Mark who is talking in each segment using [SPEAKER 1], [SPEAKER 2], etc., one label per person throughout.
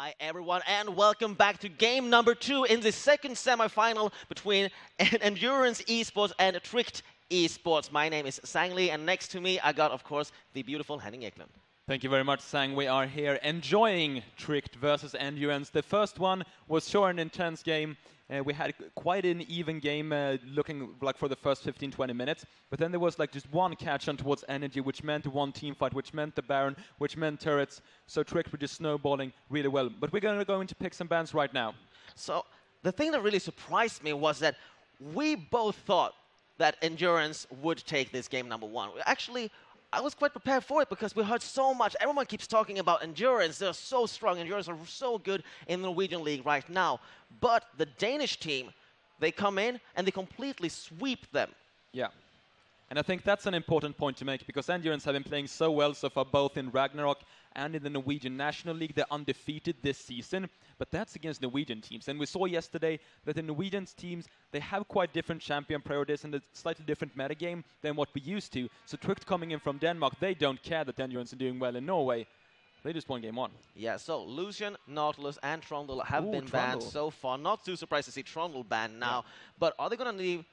[SPEAKER 1] Hi everyone and welcome back to game number 2 in the second semi-final between Endurance Esports and Tricked Esports. My name is Sang Lee and next to me I got of course the beautiful Henning Eklund.
[SPEAKER 2] Thank you very much, Sang. We are here enjoying Tricked versus Endurance. The first one was sure an intense game. We had quite an even game looking like for the first 15-20 minutes. But then there was like just one catch on towards NDG, which meant one team fight, which meant the Baron, which meant turrets. So Tricked were just snowballing really well. But we're going to go into picks and bans right now.
[SPEAKER 1] So the thing that really surprised me was that we both thought that Endurance would take this game number 1. Actually, I was quite prepared for it because we heard so much. Everyone keeps talking about Endurance. They're so strong. Endurance are so good in the Norwegian League right now. But the Danish team, they come in and they completely sweep them.
[SPEAKER 2] Yeah. And I think that's an important point to make because Endurance have been playing so well so far, both in Ragnarok and in the Norwegian National League. They're undefeated this season, but that's against Norwegian teams. And we saw yesterday that the Norwegian teams, they have quite different champion priorities and a slightly different metagame than what we used to. So Tricked coming in from Denmark, they don't care that Endurance are doing well in Norway. They just won game 1.
[SPEAKER 1] Yeah, so Lucian, Nautilus, and Trundle have been banned so far. Not too surprised to see Trundle banned now. Yeah. But are they going to leave?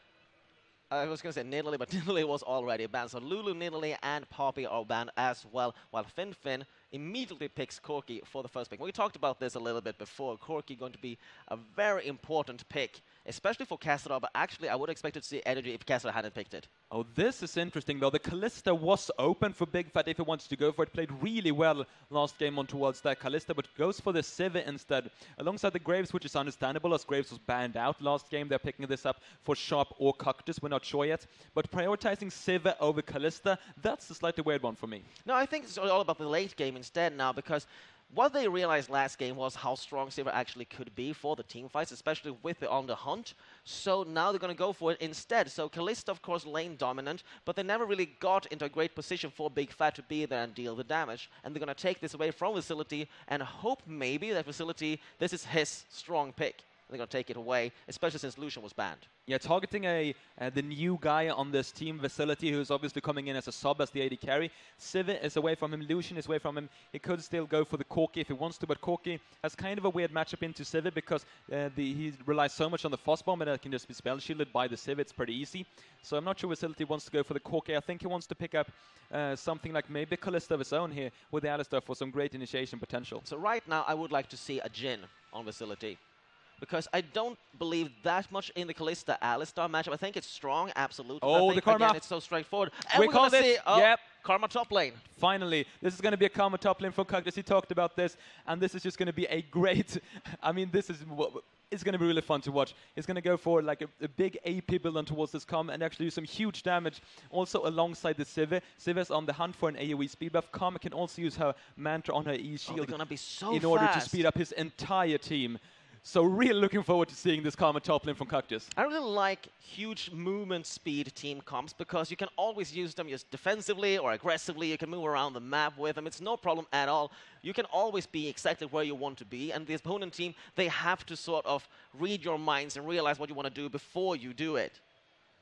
[SPEAKER 1] I was going to say Nidalee, but Nidalee was already banned. So Lulu, Nidalee, and Poppy are banned as well, while Fin immediately picks Corki for the first pick. We talked about this a little bit before. Corki going to be a very important pick, especially for Cassador, but actually I would expect to see NDG if Cassador hadn't picked it.
[SPEAKER 2] Oh, this is interesting though. The Kalista was open for Big Fat if he wants to go for it. Played really well last game on towards that Kalista, but goes for the Civi instead. Alongside the Graves, which is understandable as Graves was banned out last game. They're picking this up for Sharp or Cactus. We're not sure yet. But prioritizing Civi over Kalista, that's a slightly weird one for me.
[SPEAKER 1] No, I think it's all about the late game instead now because what they realized last game was how strong Civi actually could be for the team fights, especially with the on the hunt. So now they're going to go for it instead. So Kalista, of course, lane dominant, but they never really got into a great position for Big Fat to be there and deal the damage. And they're going to take this away from Facility and hope maybe that Facility, this is his strong pick. They're going to take it away, especially since Lucian was banned.
[SPEAKER 2] Yeah, targeting the new guy on this team, Facility, who's obviously coming in as a sub, as the AD carry. Civi is away from him, Lucian is away from him. He could still go for the Corki if he wants to, but Corki has kind of a weird matchup into Civi because he relies so much on the Frost Bomb and that can just be spell shielded by the Civi. It's pretty easy. So I'm not sure Facility wants to go for the Corki. I think he wants to pick up something like maybe Kalista of his own here with the Alistar for some great initiation potential.
[SPEAKER 1] So right now I would like to see a Jhin on Facility, because I don't believe that much in the Kalista Alistar matchup. I think it's strong, absolutely.
[SPEAKER 2] Oh,
[SPEAKER 1] I think,
[SPEAKER 2] the Karma.
[SPEAKER 1] again, it's so straightforward. And
[SPEAKER 2] We
[SPEAKER 1] we're going
[SPEAKER 2] called
[SPEAKER 1] to see
[SPEAKER 2] yep.
[SPEAKER 1] Karma top lane.
[SPEAKER 2] Finally, this is going to be a Karma top lane from Cactus. He talked about this, and this is just going to be a great... I mean, this is... It's going to be really fun to watch. He's going to go for like a big AP build on towards this Karma and actually do some huge damage also alongside the Civi. Civi is on the hunt for an AoE speed buff. Karma can also use her Mantra on her E-Shield in order to speed up his entire team. So really looking forward to seeing this Karma top lane from Cactus.
[SPEAKER 1] I really like huge movement speed team comps because you can always use them just defensively or aggressively. You can move around the map with them. It's no problem at all. You can always be exactly where you want to be. And the opponent team, they have to sort of read your minds and realize what you want to do before you do it.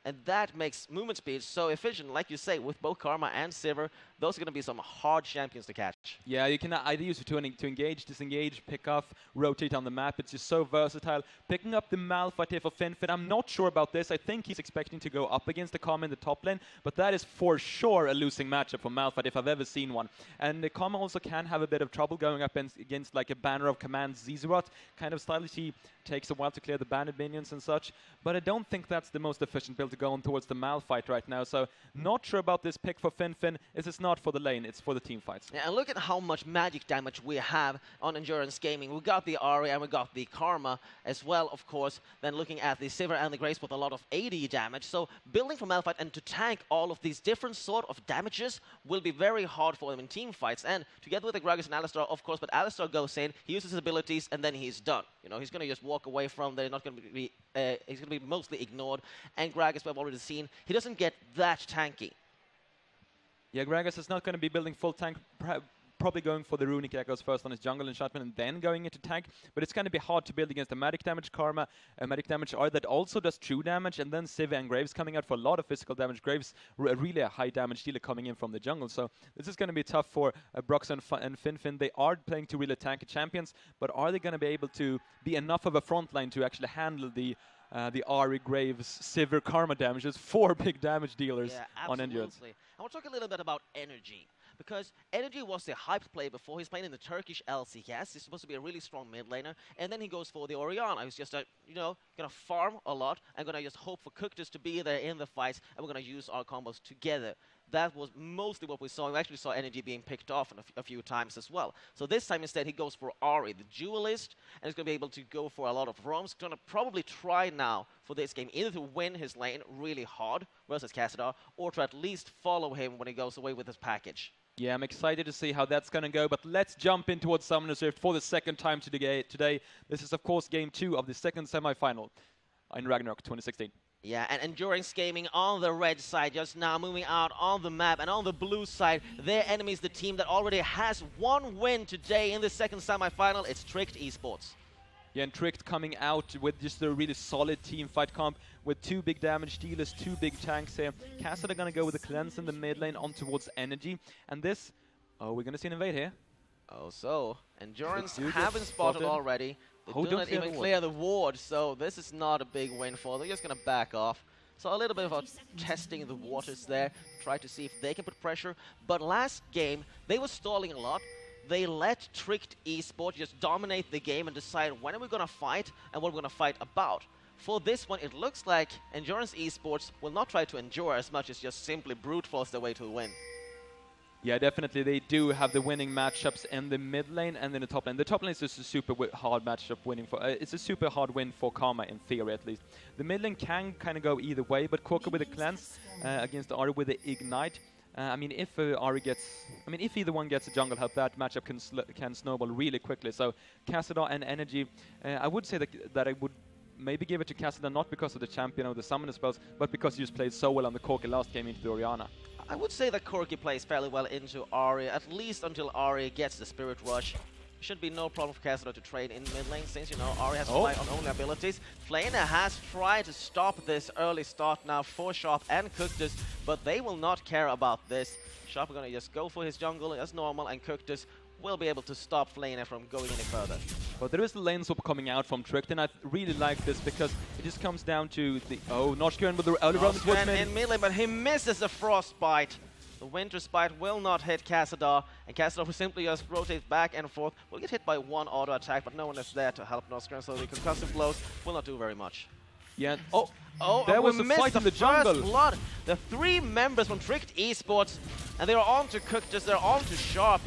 [SPEAKER 1] And that makes movement speed so efficient, like you say, with both Karma and Sivir. Those are going to be some hard champions to catch.
[SPEAKER 2] Yeah, you can either use it to engage, disengage, pick off, rotate on the map. It's just so versatile. Picking up the Malphite here for Fin. I'm not sure about this. I think he's expecting to go up against the Karma in the top lane, but that is for sure a losing matchup for Malphite if I've ever seen one. And the Karma also can have a bit of trouble going up against like a Banner of Command Zizurot kind of style. He takes a while to clear the banded minions and such, but I don't think that's the most efficient build to go on towards the Malphite right now. So not sure about this pick for Fin. It's not for the lane, it's for the team fights.
[SPEAKER 1] Yeah, and look at how much magic damage we have on Endurance Gaming. We got the Ahri and we got the Karma as well, of course. Then looking at the Sivir and the Grace with a lot of AD damage. So building for Malphite and to tank all of these different sort of damages will be very hard for them in team fights. And together with the Gragas and Alistar, of course, but Alistar goes in, he uses his abilities, and then he's done. You know, he's going to just walk away from there. Not going to be, he's going to be mostly ignored. And Gragas, we've already seen, he doesn't get that tanky.
[SPEAKER 2] Yeah, Gragas is not going to be building full tank probably going for the Runic Echoes first on his jungle and Shotman and then going into tank, but it's going to be hard to build against a Magic Damage Karma, a Magic Damage R that also does true damage, and then Civ and Graves coming out for a lot of physical damage. Graves really a high damage dealer coming in from the jungle, so this is going to be tough for Brox and Finfin. They are playing two really tanky champions, but are they going to be able to be enough of a frontline to actually handle the Ari, Graves, Sivir, Karma damages? 4 big damage dealers on Endurance.
[SPEAKER 1] I want to talk a little bit about Energy, because Energy was the hyped play before. He's playing in the Turkish LCS. He's supposed to be a really strong mid laner, and then he goes for the Orianna. He's just, gonna farm a lot and gonna just hope for Cooktus to be there in the fights, and we're gonna use our combos together. That was mostly what we saw. We actually saw Energy being picked off a few times as well. So this time instead he goes for Ari, the duelist, and he's going to be able to go for a lot of roams. He's going to probably try now for this game either to win his lane really hard versus Cassadar, or to at least follow him when he goes away with his package.
[SPEAKER 2] Yeah, I'm excited to see how that's going to go, but let's jump in towards Summoner's Rift for the second time today. This is, of course, Game 2 of the second semi-final in Ragnarok 2016.
[SPEAKER 1] Yeah, and Endurance Gaming on the red side just now moving out on the map, and on the blue side, their enemy is the team that already has 1 win today in the second semi-final. It's Tricked Esports.
[SPEAKER 2] Yeah, and Tricked coming out with just a really solid team fight comp with 2 big damage dealers, 2 big tanks here. Castle are going to go with the cleanse in the mid lane on towards Energy, and this, we're going to see an invade here.
[SPEAKER 1] Oh, so Endurance haven't spotted already. They do not even clear the ward, so this is not a big win for them. They're just going to back off. So a little bit about testing the waters there, try to see if they can put pressure. But last game, they were stalling a lot. They let Tricked Esports just dominate the game and decide when are we going to fight and what we're going to fight about. For this one, it looks like Endurance Esports will not try to endure as much as just simply brute force their way to a win.
[SPEAKER 2] Yeah, definitely. They do have the winning matchups in the mid lane and in the top lane. The top lane is just a super hard matchup winning for. It's a super hard win for Karma in theory, at least. The mid lane can kind of go either way, but Korka with a cleanse against Ari with the ignite. I mean, if if either one gets a jungle help, that matchup can snowball really quickly. So Cassadar and Energy, I would say that I would maybe give it to Cassadar, not because of the champion or the summoner spells, but because he just played so well on the Korki last game into the Orianna.
[SPEAKER 1] I would say that Corki plays fairly well into Ari, at least until Ari gets the Spirit Rush. Should be no problem for Cassadar to trade in mid lane, since, Ari has rely on only abilities. Flaina has tried to stop this early start now for Sharp and Cooktus, but they will not care about this. Sharp are going to just go for his jungle as normal, and Cooktus will be able to stop Flaina from going any further.
[SPEAKER 2] But there is the lane swap coming out from Tricked, and I really like this because it just comes down to the... Oh, Noshkern with the early round towards mid.
[SPEAKER 1] In mid lane, but he misses the Frostbite. The Winter Spite will not hit Cassadar, and Cassadar will simply just rotate back and forth. Will get hit by 1 auto attack, but no one is there to help Noskern, so the concussive blows will not do very much.
[SPEAKER 2] Yeah. There was a fight in the jungle.
[SPEAKER 1] Blood. The 3 members from Tricked Esports, and they're on to Cooktus, they're on to Sharp.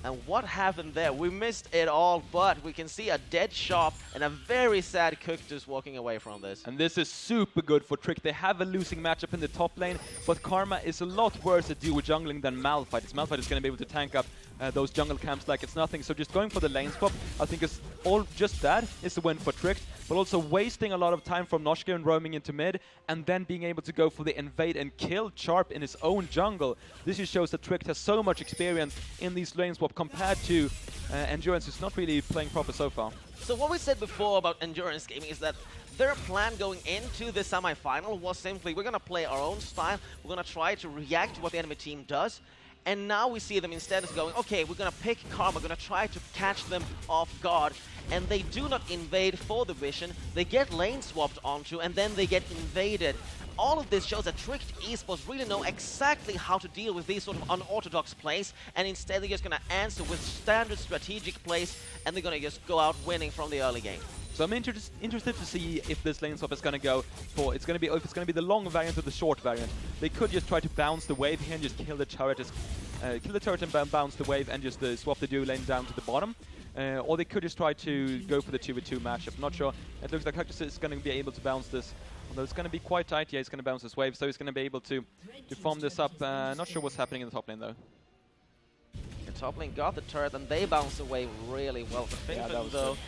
[SPEAKER 1] And what happened there? We missed it all, but we can see a dead Sharp and a very sad Cooktus walking away from this.
[SPEAKER 2] And this is super good for Trick. They have a losing matchup in the top lane, but Karma is a lot worse at duo jungling than Malphite. Malphite is going to be able to tank up those jungle camps like it's nothing. So just going for the lane swap, I think is all just that is the win for Trick, but also wasting a lot of time from Noshka and roaming into mid, and then being able to go for the invade and kill Sharp in his own jungle. This just shows that Trick has so much experience in these lane swap compared to Endurance, who's not really playing proper so far.
[SPEAKER 1] So what we said before about Endurance Gaming is that their plan going into the semi-final was simply, we're going to play our own style, we're going to try to react to what the enemy team does, and now we see them instead of going, okay, we're going to pick Karma, we're going to try to catch them off guard, and they do not invade for the vision, they get lane swapped onto, and then they get invaded. All of this shows that Tricked Esports really know exactly how to deal with these sort of unorthodox plays, and instead they're just going to answer with standard strategic plays, and they're going to just go out winning from the early game.
[SPEAKER 2] So I'm interested to see if this lane swap is going to go for, if it's going to be the long variant or the short variant. They could just try to bounce the wave here and just kill the turret, and bounce the wave and just swap the duo lane down to the bottom. Or they could just try to go for the 2v2 matchup. Not sure. It looks like Cactus is going to be able to bounce this. Although it's going to be quite tight. Yeah, he's going to bounce this wave, so he's going to be able to farm this up. Not sure what's happening in the top lane, though.
[SPEAKER 1] The top lane got the turret, and they bounced away really well. The Finfin, though,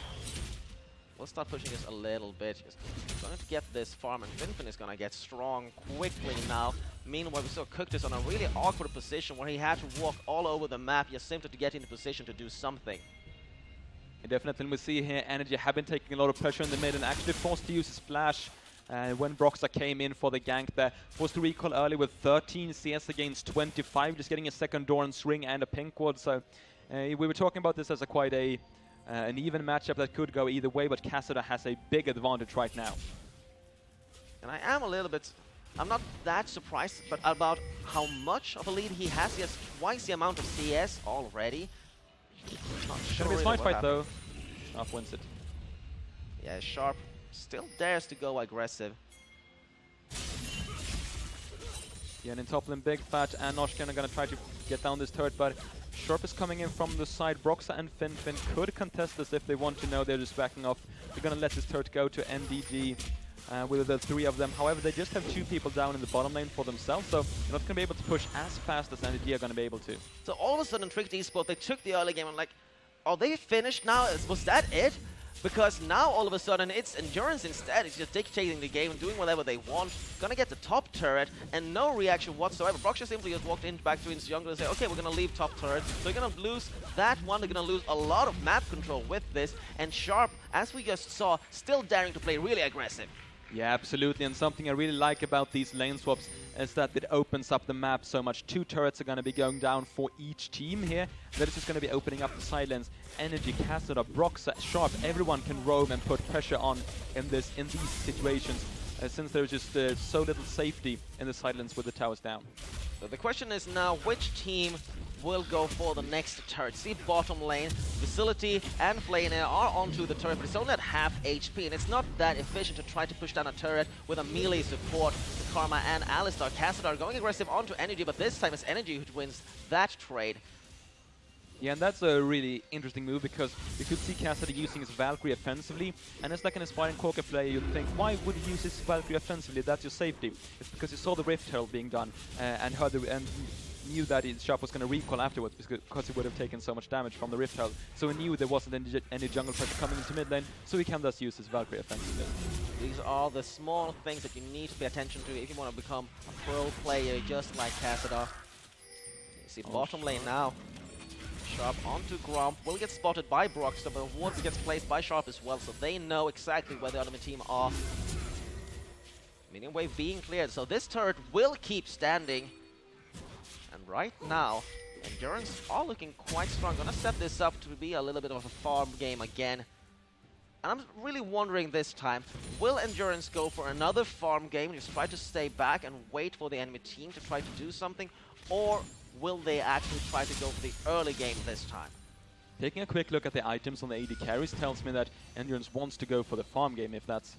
[SPEAKER 1] We'll start pushing this a little bit. Just going to get this farm, and Finfin is going to get strong quickly now. Meanwhile, we saw Cooktus on a really awkward position where he had to walk all over the map just simply to get into position to do something.
[SPEAKER 2] Definitely, we see here NDG have been taking a lot of pressure in the mid and actually forced to use his flash. When Broxa came in for the gank there, forced to recall early with 13 CS against 25, just getting a second Doran's ring and a pink ward. So we were talking about this as quite an even matchup that could go either way, but Cassida has a big advantage right now.
[SPEAKER 1] And I am a little bit, I'm not that surprised, but about how much of a lead he has. He has twice the amount of CS already. Not sure
[SPEAKER 2] Gonna be a smart fight though. Sharp wins it.
[SPEAKER 1] Yeah, Sharp still dares to go aggressive.
[SPEAKER 2] Yeah, and in top lane, Big Fat and Noshkin are gonna try to get down this turret, but Sharp is coming in from the side. Broxa and Finfin could contest this if they want to know. They're just backing off. They're gonna let this turret go to NDG with the three of them. However, they just have two people down in the bottom lane for themselves, so they're not gonna be able to push as fast as NDG are gonna be able to.
[SPEAKER 1] So all of a sudden, Tricked Esport, they took the early game. I'm like, are they finished now? Was that it? Because now all of a sudden it's Endurance instead. It's just dictating the game and doing whatever they want. Gonna get the top turret and no reaction whatsoever. Broxa simply just walked in back to his jungle and said, okay, we're gonna leave top turret. So they're gonna lose that one. They're gonna lose a lot of map control with this. And Sharp, as we just saw, still daring to play really aggressive.
[SPEAKER 2] Yeah, absolutely, and something I really like about these lane swaps is that it opens up the map so much. Two turrets are going to be going down for each team here. That is just going to be opening up the side lanes. NDG, Cassida, Broxa, Sharp, everyone can roam and put pressure on in these situations, since there's just so little safety in the side lanes with the towers down.
[SPEAKER 1] So the question is now, which team will go for the next turret? See, bottom lane, Facility and Flainair are onto the turret, but it's only at half HP, and it's not that efficient to try to push down a turret with a melee support. Karma and Alistar. Cassida are going aggressive onto NDG, but this time it's NDG who wins that trade.
[SPEAKER 2] Yeah, and that's a really interesting move because you could see Cassidy using his Valkyrie offensively, and as like an aspiring Corker player, you'd think, why would he use his Valkyrie offensively? That's your safety. It's because he saw the Rift Herald being done and heard and knew that Sharp was going to recall afterwards because he would have taken so much damage from the Rift Herald. So he knew there wasn't any jungle pressure coming into mid lane, so he can thus use his Valkyrie offensively.
[SPEAKER 1] These are the small things that you need to pay attention to if you want to become a pro player just like Cassida. You see bottom lane now. Sharp onto Gromp, will get spotted by Broxa, but the ward gets placed by Sharp as well, so they know exactly where the enemy team are. Minion wave being cleared, so this turret will keep standing. And right now, Endurance are looking quite strong. Gonna set this up to be a little bit of a farm game again. And I'm really wondering this time, will Endurance go for another farm game, just try to stay back and wait for the enemy team to try to do something, or will they actually try to go for the early game this time?
[SPEAKER 2] Taking a quick look at the items on the AD carries tells me that Endurance wants to go for the farm game if that's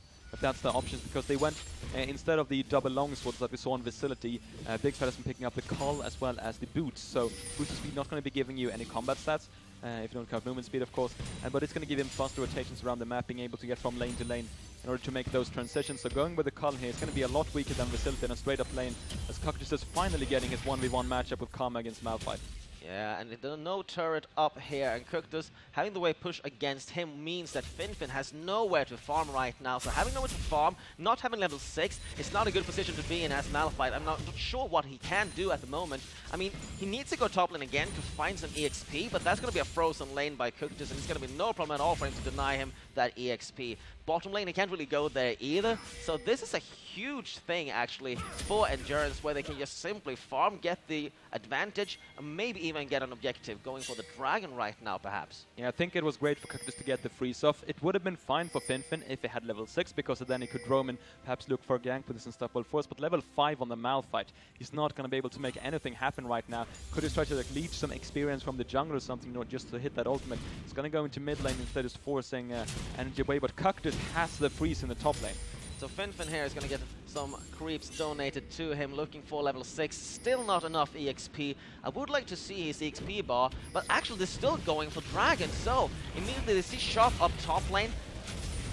[SPEAKER 2] the options, because they went instead of the double longswords that we saw on Facility. Big Fat has been picking up the Cull as well as the boots, so boost speed not going to be giving you any combat stats if you don't count movement speed, of course, but it's going to give him faster rotations around the map, being able to get from lane to lane in order to make those transitions. So going with the Cull here is going to be a lot weaker than Facility in a straight up lane, as Cocktus is finally getting his 1v1 matchup with Karma against Malphite.
[SPEAKER 1] Yeah, and there's no turret up here, and Cooktus having the wave push against him means that Finfin has nowhere to farm right now. So having nowhere to farm, not having level 6, it's not a good position to be in as Malphite. I'm not sure what he can do at the moment. I mean, he needs to go top lane again to find some EXP, but that's going to be a frozen lane by Cooktus, and it's going to be no problem at all for him to deny him that EXP. Bottom lane, he can't really go there either, so this is a huge thing actually for Endurance, where they can just simply farm, get the advantage, and maybe even get an objective, going for the dragon right now perhaps.
[SPEAKER 2] Yeah, I think it was great for Cooktus to get the freeze off. It would have been fine for Finfin if he had level 6, because then he could roam and perhaps look for a gank with his unstoppable force, but level 5 on the Malphite, he's not going to be able to make anything happen right now. Could he try to like leech some experience from the jungle or something, not just to hit that ultimate? He's going to go into mid lane instead of forcing energy away, but Cooktus has the freeze in the top lane.
[SPEAKER 1] So Finfin here is going to get some creeps donated to him, looking for level 6. Still not enough EXP. I would like to see his EXP bar, but actually they're still going for Dragon. So immediately they see Sharp up top lane,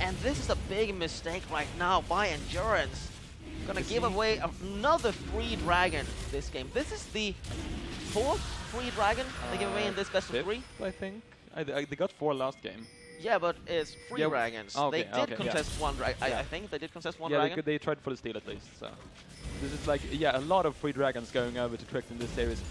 [SPEAKER 1] and this is a big mistake right now by Endurance. Gonna give away another free Dragon this game. This is the 4th free Dragon they give away in this best of 3.
[SPEAKER 2] I think. They got 4 last game.
[SPEAKER 1] Yeah, but it's free
[SPEAKER 2] Yeah,
[SPEAKER 1] dragons.
[SPEAKER 2] okay,
[SPEAKER 1] They did
[SPEAKER 2] okay,
[SPEAKER 1] contest one dragon.
[SPEAKER 2] Yeah.
[SPEAKER 1] I think they did contest one
[SPEAKER 2] Yeah,
[SPEAKER 1] dragon.
[SPEAKER 2] they tried for the steal at least. So this is like, yeah, a lot of free dragons going over to Tricked in this series.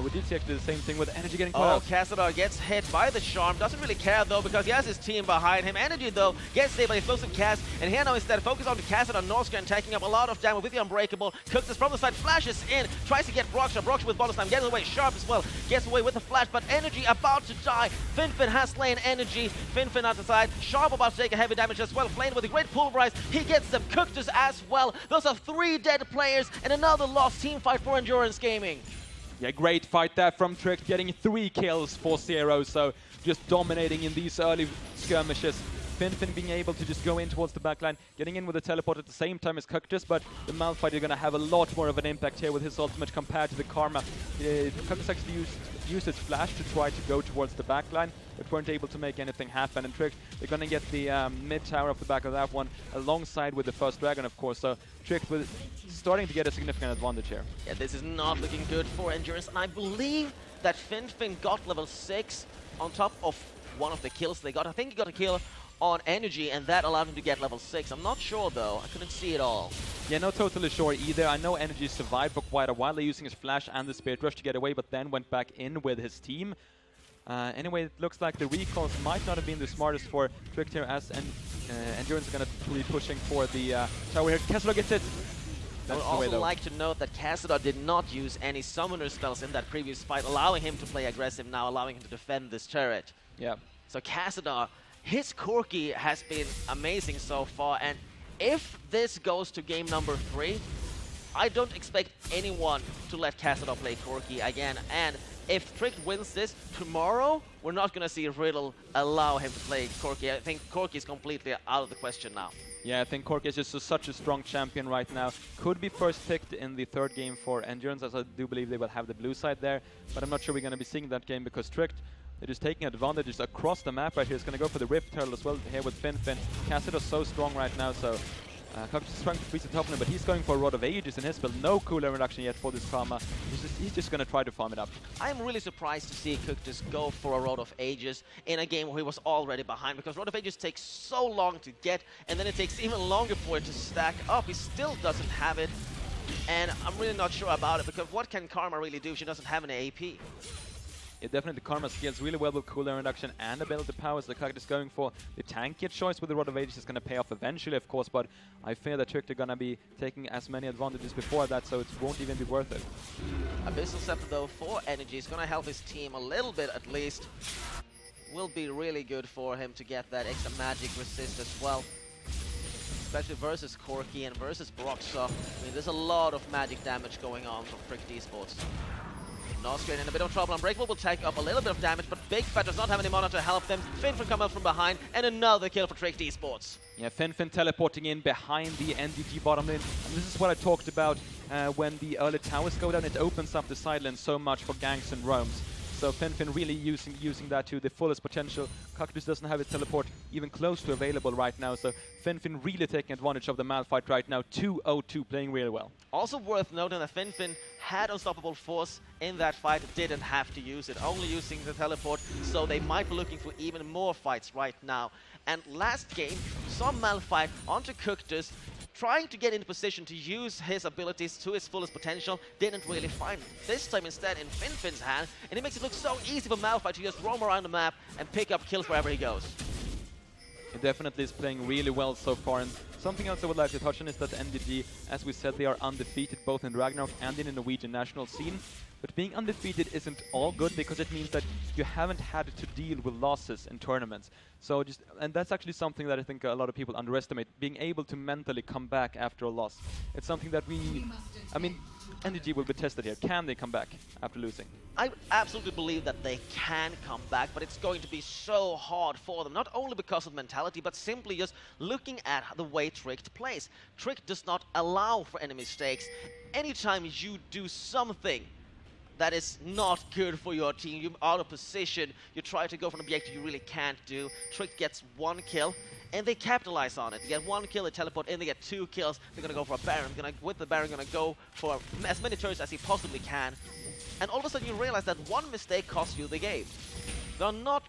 [SPEAKER 2] We did see actually the same thing with Energy getting caught
[SPEAKER 1] Oh,
[SPEAKER 2] out.
[SPEAKER 1] Cassador gets hit by the Charm. Doesn't really care though because he has his team behind him. Energy though gets saved by the explosive cast. And here now instead focus on the Cassador Northscreen taking up a lot of damage with the Unbreakable. Cooks this from the side, flashes in, tries to get Brockstar. Brockstar with bonus time, gets away. Sharp as well, gets away with the flash, but Energy about to die. Finfin has slain Energy. Finfin at the side. Sharp about to take a heavy damage as well. Flame with a great pulverize. He gets them. Cooked us as well. Those are 3 dead players and another lost team fight for Endurance Gaming.
[SPEAKER 2] Yeah, great fight there from Tricked, getting 3 kills for 0, so just dominating in these early skirmishes. Finfin being able to just go in towards the backline, getting in with the teleport at the same time as Cactus, but the Malphite are going to have a lot more of an impact here with his ultimate compared to the Karma. Cactus actually used his flash to try to go towards the backline, but weren't able to make anything happen. And Tricked, they're going to get the mid tower off the back of that one, alongside with the first dragon, of course. So Tricked with starting to get a significant advantage here.
[SPEAKER 1] Yeah, this is not looking good for Endurance, and I believe that Finfin got level 6 on top of one of the kills they got. I think he got a kill on Energy, and that allowed him to get level 6. I'm not sure, though. I couldn't see it all.
[SPEAKER 2] Yeah, not totally sure either. I know Energy survived for quite a while. They're using his flash and the Spirit Rush to get away, but then went back in with his team. Anyway, it looks like the recalls might not have been the smartest for Tricked here, as Endurance is going to be pushing for the tower here. Cassador gets it.
[SPEAKER 1] I would also like to note that Cassador did not use any summoner spells in that previous fight, allowing him to play aggressive now, allowing him to defend this turret.
[SPEAKER 2] Yeah.
[SPEAKER 1] So Cassador, his Corki has been amazing so far, and if this goes to game number 3, I don't expect anyone to let Cassador play Corki again. And if Tricked wins this tomorrow, we're not going to see Riddle allow him to play Corki. I think Corki is completely out of the question now.
[SPEAKER 2] Yeah, I think Corki is just such a strong champion right now. Could be first picked in the 3rd game for Endurance, as I do believe they will have the blue side there. But I'm not sure we're going to be seeing that game because Tricked, they're just taking advantages across the map right here. It's going to go for the Rift Turtle as well here with Finfin. Cassador's so strong right now, so Cactus is trying to freeze the top of him, but he's going for a Rod of Ages in his build. No cooldown reduction yet for this Karma. He's just going to try to farm it up.
[SPEAKER 1] I'm really surprised to see Cactus go for a Rod of Ages in a game where he was already behind, because Rod of Ages takes so long to get, and then it takes even longer for it to stack up. He still doesn't have it, and I'm really not sure about it, because what can Karma really do if she doesn't have an AP?
[SPEAKER 2] Yeah, definitely Karma scales really well with cooldown reduction and ability powers. The Cactus going for the tanky choice with the Rod of Ages is going to pay off eventually, of course, but I fear that Tricked are going to be taking as many advantages before that, so it won't even be worth it.
[SPEAKER 1] Abyssal Scepter, though, for Energy is going to help his team a little bit at least. Will be really good for him to get that extra magic resist as well. Especially versus Corki and versus Brockstar. I mean, there's a lot of magic damage going on from Tricked Esports. Northscreen in a bit of trouble. Unbreakable will take up a little bit of damage, but Big Fat does not have any mana to help them. Finfin come out from behind, and another kill for Tricked Esports.
[SPEAKER 2] Yeah, Finfin teleporting in behind the NDG bottom lane. And this is what I talked about when the early towers go down. It opens up the side lane so much for ganks and roams. So Finfin really using that to the fullest potential. Cactus doesn't have his teleport even close to available right now, so Finfin really taking advantage of the Malphite right now. 2-0-2, playing really well.
[SPEAKER 1] Also worth noting that Finfin had Unstoppable Force in that fight, didn't have to use it, only using the teleport, so they might be looking for even more fights right now. And last game, saw Malphite onto Cactus, trying to get into position to use his abilities to his fullest potential, didn't really find him. This time instead in Finfin's hand, and it makes it look so easy for Malphite to just roam around the map and pick up kills wherever he goes.
[SPEAKER 2] He definitely is playing really well so far, and something else I would like to touch on is that NDG, as we said, they are undefeated both in Ragnarok and in the Norwegian national scene. But being undefeated isn't all good, because it means that you haven't had to deal with losses in tournaments. So and that's actually something that I think a lot of people underestimate, being able to mentally come back after a loss. It's something that I mean, NDG will be tested here. Can they come back after losing?
[SPEAKER 1] I absolutely believe that they can come back, but it's going to be so hard for them, not only because of mentality, but simply just looking at the way Tricked plays. Tricked does not allow for any mistakes. Anytime you do something that is not good for your team, you're out of position, you try to go for an objective you really can't do, Tricked gets 1 kill, and they capitalize on it. They get 1 kill, they teleport in, they get 2 kills, they're gonna go for a Baron, with the Baron gonna go for as many turns as he possibly can, and all of a sudden you realize that 1 mistake costs you the game. There are not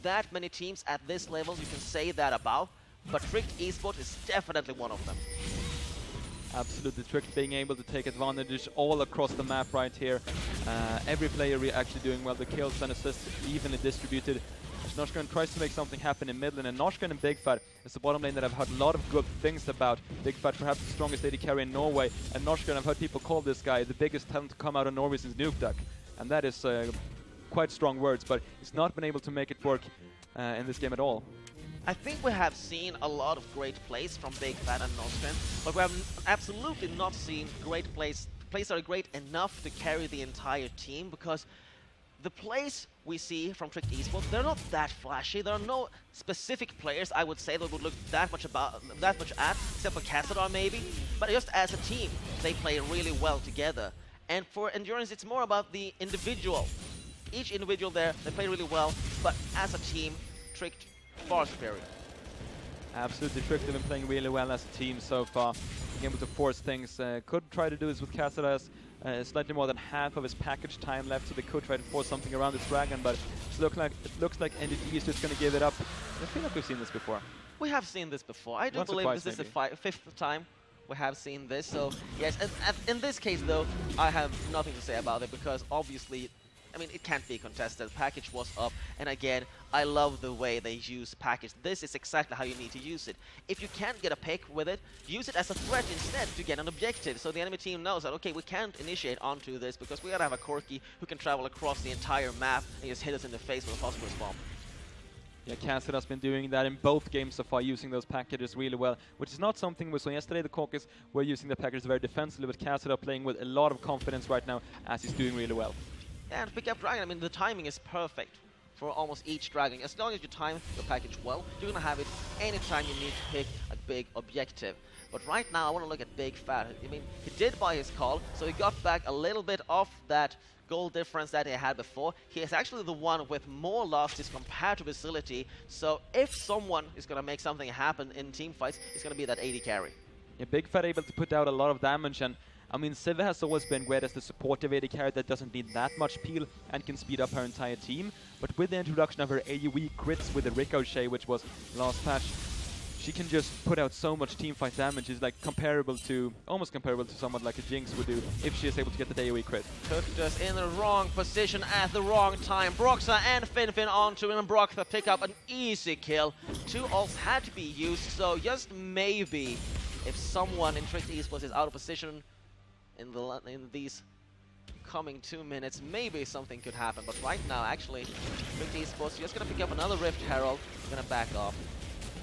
[SPEAKER 1] that many teams at this level you can say that about, but Tricked Esports is definitely one of them.
[SPEAKER 2] Absolutely, Tricked being able to take advantage all across the map right here. Every player actually doing well. The kills and assists evenly distributed. As Noshkan tries to make something happen in mid lane, and Noshkan and Big Fat is the bottom lane that I've heard a lot of good things about. Big Fat, perhaps the strongest AD carry in Norway, and Noshkan, I've heard people call this guy the biggest talent to come out of Norway since Nuke Duck. And that is quite strong words, but he's not been able to make it work in this game at all.
[SPEAKER 1] I think we have seen a lot of great plays from Big Fat and Noshkan, but we have absolutely not seen great plays that are great enough to carry the entire team, because the plays we see from Tricked Esports, they're not that flashy. There are no specific players I would say that would look that much at, except for Cassadar maybe. But just as a team, they play really well together. And for Endurance, it's more about the individual. Each individual there, they play really well, but as a team, Tricked far superior.
[SPEAKER 2] Absolutely, Tricked have been playing really well as a team so far. Being able to force things. Could try to do this with Cassadar. Slightly more than half of his package time left, so they could try to force something around this dragon, but it looks like NDG is just going to give it up. I feel like we've seen this before.
[SPEAKER 1] We have seen this before. I do believe this is the fifth time we have seen this. So yes, and in this case though, I have nothing to say about it, because obviously, I mean, it can't be contested. Package was up, and again, I love the way they use package. This is exactly how you need to use it. If you can't get a pick with it, use it as a threat instead to get an objective. So the enemy team knows that, okay, we can't initiate onto this because we gotta have a Corki who can travel across the entire map and just hit us in the face with a phosphorus bomb.
[SPEAKER 2] Yeah, Cassadar has been doing that in both games so far, using those packages really well, which is not something we saw yesterday. The Caucus were using the packages very defensively, but Cassadar playing with a lot of confidence right now, as he's doing really well.
[SPEAKER 1] Yeah, and pick up Dragon, I mean, the timing is perfect for almost each Dragon. As long as you time your package well, you're gonna have it anytime you need to pick a big objective. But right now, I want to look at Big Fat. I mean, he did buy his call, so he got back a little bit of that goal difference that he had before. He is actually the one with more losses compared to Facility, so if someone is gonna make something happen in team fights, it's gonna be that AD carry.
[SPEAKER 2] Yeah, Big Fat able to put out a lot of damage, and I mean, Siva has always been great as the supportive AD carry that doesn't need that much peel and can speed up her entire team. But with the introduction of her AoE crits with the Ricochet, which was last patch, she can just put out so much teamfight damage. It's like almost comparable to someone like a Jinx would do if she is able to get the AoE crit.
[SPEAKER 1] Put us in the wrong position at the wrong time. Broxa and Finfin onto him, and Broxa pick up an easy kill. 2 ults had to be used, so just maybe if someone in Tricked Esports is out of position in these coming 2 minutes, maybe something could happen. But right now, actually, Tricked Esports just gonna pick up another Rift Herald, gonna back off.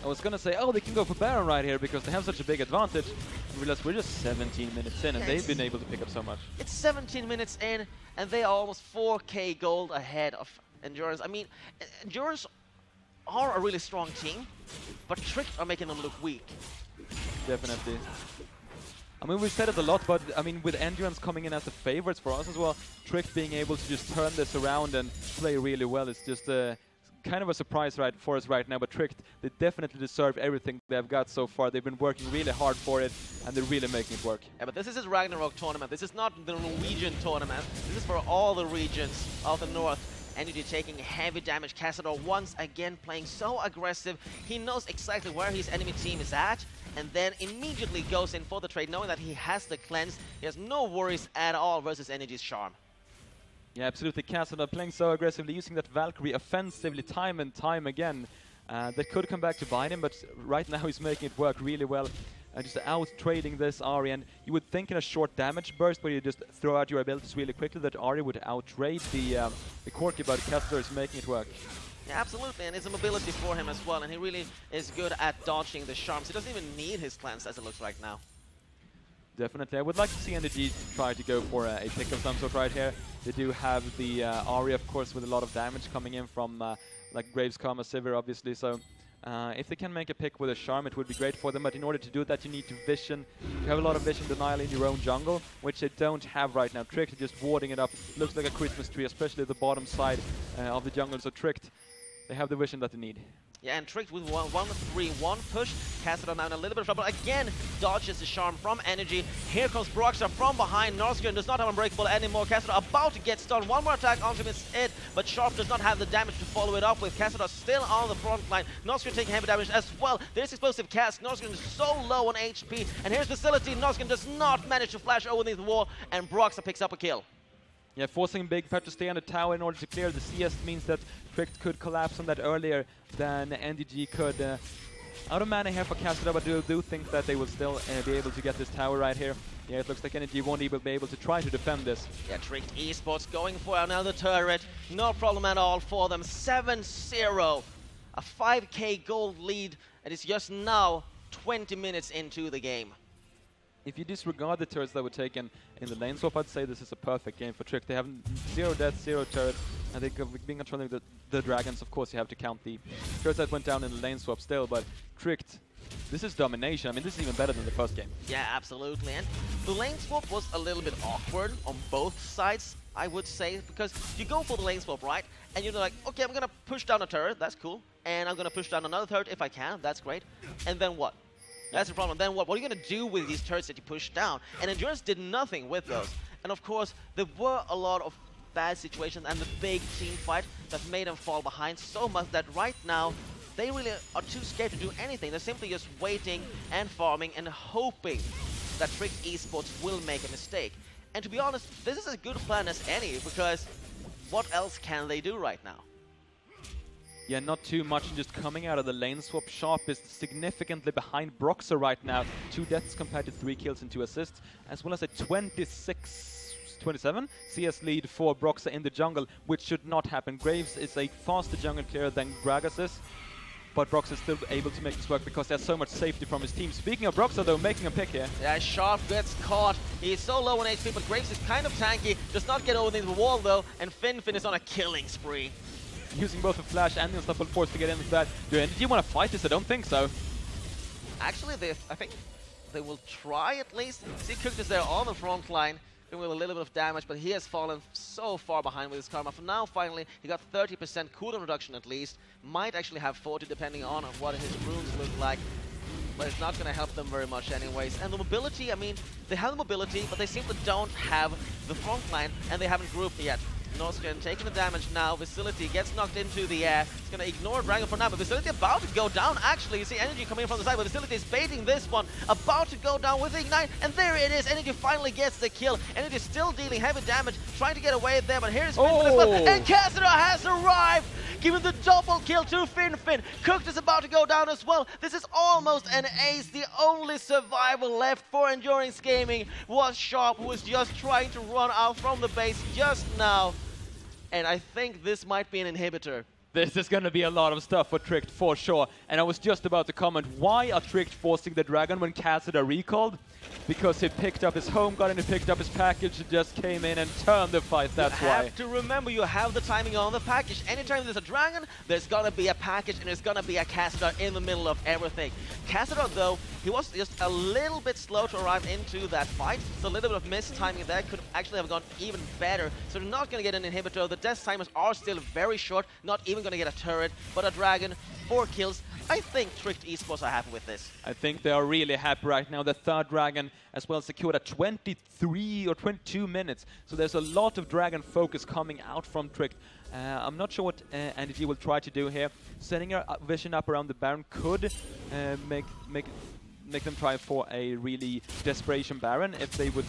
[SPEAKER 2] I was gonna say, oh, they can go for Baron right here because they have such a big advantage. I realized we're just 17 minutes in, and they've been able to pick up so much.
[SPEAKER 1] It's 17 minutes in, and they are almost 4k gold ahead of Endurance. I mean, Endurance are a really strong team, but Tricked are making them look weak.
[SPEAKER 2] Definitely. I mean, we've said it a lot, but I mean, with Endurance coming in as the favorites for us as well, Tricked being able to just turn this around and play really well, it's just kind of a surprise for us right now. But Tricked, they definitely deserve everything they've got so far. They've been working really hard for it, and they're really making it work.
[SPEAKER 1] Yeah, but this is a Ragnarok tournament. This is not the Norwegian tournament. This is for all the regions of the north. NDG taking heavy damage. Cassadar once again playing so aggressive. He knows exactly where his enemy team is at, and then immediately goes in for the trade, knowing that he has the cleanse. He has no worries at all versus NDG's charm.
[SPEAKER 2] Yeah, absolutely. Cassadar playing so aggressively, using that Valkyrie offensively time and time again. That could come back to bite him, but right now he's making it work really well. Just out-trading this Ahri, and you would think in a short damage burst where you just throw out your abilities really quickly that Ahri would out-trade the Corki, but Cassadar is making it work.
[SPEAKER 1] Yeah, absolutely, and it's a mobility for him as well, and he really is good at dodging the charms. He doesn't even need his cleanse as it looks like now.
[SPEAKER 2] Definitely. I would like to see NDG try to go for a pick of some sort right here. They do have the Ahri, of course, with a lot of damage coming in from like Graves, Karma, Sivir, obviously, so if they can make a pick with a charm, it would be great for them, but in order to do that, you need to vision. You have a lot of vision denial in your own jungle, which they don't have right now. Tricked just warding it up. Looks like a Christmas tree, especially the bottom side of the jungle, so Tricked, they have the vision that they need.
[SPEAKER 1] Yeah, and Tricked with 1-3-1 push. Cassador now in a little bit of trouble. Again, dodges the charm from NDG. Here comes Broxar from behind. Norsgren does not have Unbreakable anymore. Cassador about to get stunned. One more attack onto him is it, but Sharp does not have the damage to follow it up with. Cassador still on the front line. Norsgren taking heavy damage as well. There's Explosive Cask. Norsgren is so low on HP. And here's Facility. Norsgren does not manage to flash underneath the wall, and Broxar picks up a kill.
[SPEAKER 2] Yeah, forcing Big Fat to stay on the tower in order to clear the CS means that Tricked could collapse on that earlier than NDG could. Out of mana here for Cassador, but I do think that they will still be able to get this tower right here. Yeah, it looks like NDG won't even be able to try to defend this.
[SPEAKER 1] Yeah, Tricked Esports going for another turret. No problem at all for them. 7-0. A 5k gold lead, and it's just now 20 minutes into the game.
[SPEAKER 2] If you disregard the turrets that were taken in the lane swap, I'd say this is a perfect game for Trick. They have 0 death, 0 turret, and they've been controlling the dragons. Of course, you have to count the turrets that went down in the lane swap still, but Tricked, this is domination. I mean, this is even better than the first game.
[SPEAKER 1] Yeah, absolutely. And the lane swap was a little bit awkward on both sides, I would say, because you go for the lane swap, right? And you're like, okay, I'm going to push down a turret, that's cool. And I'm going to push down another turret if I can, that's great. And then what? That's the problem. Then what? What are you going to do with these turrets that you push down? And Endurance did nothing with those. And of course, there were a lot of bad situations and the big team fight that made them fall behind so much that right now, they really are too scared to do anything. They're simply just waiting and farming and hoping that Tricked Esports will make a mistake. And to be honest, this is as good a plan as any, because what else can they do right now?
[SPEAKER 2] Yeah, not too much, just coming out of the lane swap. Sharp is significantly behind Broxar right now. 2 deaths compared to 3 kills and 2 assists, as well as a 26-27 CS lead for Broxar in the jungle, which should not happen. Graves is a faster jungle clearer than Gragas is, but Broxar is still able to make this work because there's so much safety from his team. Speaking of Broxar, though, making a pick here.
[SPEAKER 1] Yeah, Sharp gets caught. He's so low on HP, but Graves is kind of tanky. Does not get over the wall, though, and Finn is on a killing spree.
[SPEAKER 2] Using both the flash and the unstoppable force to get into that. Do NDG want to fight this? I don't think so.
[SPEAKER 1] Actually, I think they will try at least. See, Cook is there on the front line, doing a little bit of damage, but he has fallen so far behind with his karma. For now, finally, he got 30% cooldown reduction at least. Might actually have 40 depending on what his runes look like. But it's not going to help them very much anyways. And the mobility, I mean, they have the mobility, but they simply don't have the front line, and they haven't grouped yet. Norsgren taking the damage now. Facility gets knocked into the air. He's going to ignore Dragon for now, but Facility about to go down. Actually, you see Energy coming in from the side, but Facility is baiting this one. About to go down with the Ignite, and there it is. Energy finally gets the kill. Energy still dealing heavy damage, trying to get away there, but here's Finfin as well. And Cassador has arrived, giving the double kill to Finfin. Cooked is about to go down as well. This is almost an ace. The only survival left for Endurance Gaming was Sharp, who was just trying to run out from the base just now. And I think this might be an inhibitor.
[SPEAKER 2] This is going to be a lot of stuff for Tricked, for sure. And I was just about to comment, why are Tricked forcing the Dragon when Cassador recalled? Because he picked up his home guard and he picked up his package, just came in and turned the fight, that's why.
[SPEAKER 1] You have to remember, you have the timing on the package. Anytime there's a Dragon, there's going to be a package and there's going to be a Cassador in the middle of everything. Cassador, though, he was just a little bit slow to arrive into that fight, so a little bit of missed timing there could actually have gone even better. So they're not going to get an inhibitor. The death timers are still very short, not even going to get a turret, but a Dragon, 4 kills. I think Tricked Esports are happy with this.
[SPEAKER 2] I think they are really happy right now. The third Dragon as well secured at 23 or 22 minutes. So there's a lot of Dragon focus coming out from Tricked. I'm not sure what NDG will try to do here. Setting a vision up around the Baron could make them try for a really desperation Baron if they would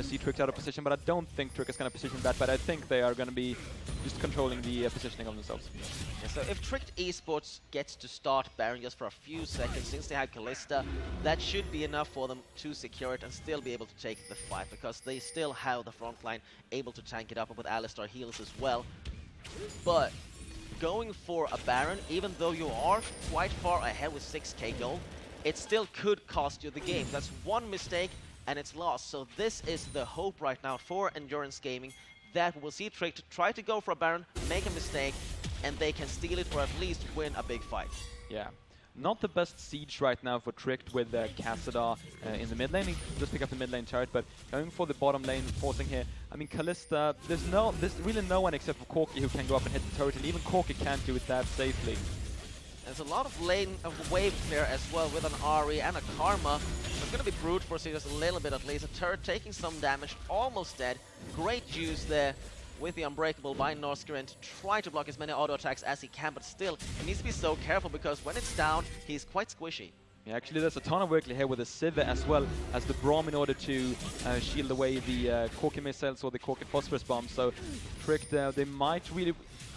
[SPEAKER 2] see Tricked out of position, but I don't think Trick is going to position that, but I think they are going to be just controlling the positioning of themselves.
[SPEAKER 1] Yeah, so if Tricked Esports gets to start Baron just for a few seconds, since they have Kalista, that should be enough for them to secure it and still be able to take the fight, because they still have the front line able to tank it up with Alistar heals as well. But going for a Baron, even though you are quite far ahead with 6k gold, it still could cost you the game. That's one mistake and it's lost. So this is the hope right now for Endurance Gaming, that we'll see Tricked try to go for a Baron, make a mistake, and they can steal it or at least win a big fight.
[SPEAKER 2] Yeah. Not the best siege right now for Tricked with Cassador in the mid lane. He just pick up the mid lane turret, but going for the bottom lane, forcing here. I mean, Kalista, there's really no one except for Corki who can go up and hit the turret, and even Corki can't do it that safely.
[SPEAKER 1] There's a lot of lane of wave clear as well with an Ari and a Karma. So it's going to be brute force just a little bit at least. A turret taking some damage, almost dead. Great juice there with the Unbreakable by Norsgren to try to block as many auto attacks as he can, but still, he needs to be so careful because when it's down, he's quite squishy.
[SPEAKER 2] Yeah, actually, there's a ton of work here with the Sivir as well as the Braum in order to shield away the Corki missiles or the Corki phosphorus bombs. So, Trick, they might really...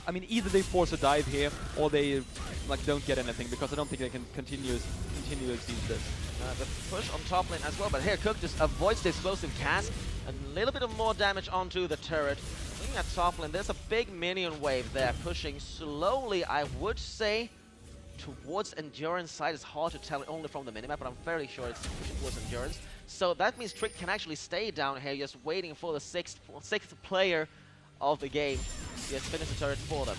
[SPEAKER 2] I mean, either they force a dive here or they like don't get anything because I don't think they can continuously use this.
[SPEAKER 1] The push on top lane as well, but here Cook just avoids the explosive cast. A little bit of more damage onto the turret. Looking at top lane, there's a big minion wave there, pushing slowly, I would say, towards Endurance side. It's hard to tell only from the minimap, but I'm fairly sure it's pushing towards Endurance. So that means Trick can actually stay down here, just waiting for the sixth player of the game. Just finish the turret for them.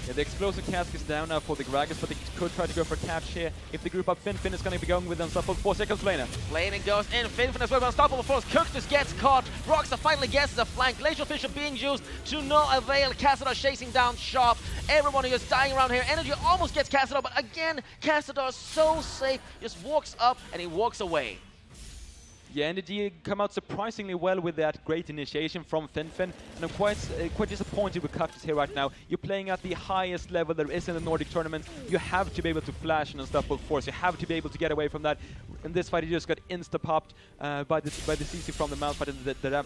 [SPEAKER 2] Yeah, the explosive cask is down now for the Gragas, but they could try to go for a catch here. If they group up, Fin is going to be going with Unstoppable 4 seconds later.
[SPEAKER 1] Laning goes in, Fin as well, but Unstoppable Force. Cook just gets caught. Broxa finally gets the flank. Glacial Fisher being used to no avail. Cassador chasing down Sharp. Everyone who is dying around here. Energy almost gets Cassador, but again, Cassador so safe. Just walks up and he walks away.
[SPEAKER 2] Yeah, NDG come out surprisingly well with that great initiation from Fin, and I'm quite disappointed with Cactus here right now. You're playing at the highest level there is in the Nordic tournament. You have to be able to flash an Unstoppable Force. You have to be able to get away from that. In this fight, he just got insta-popped by the CC from the Malphite and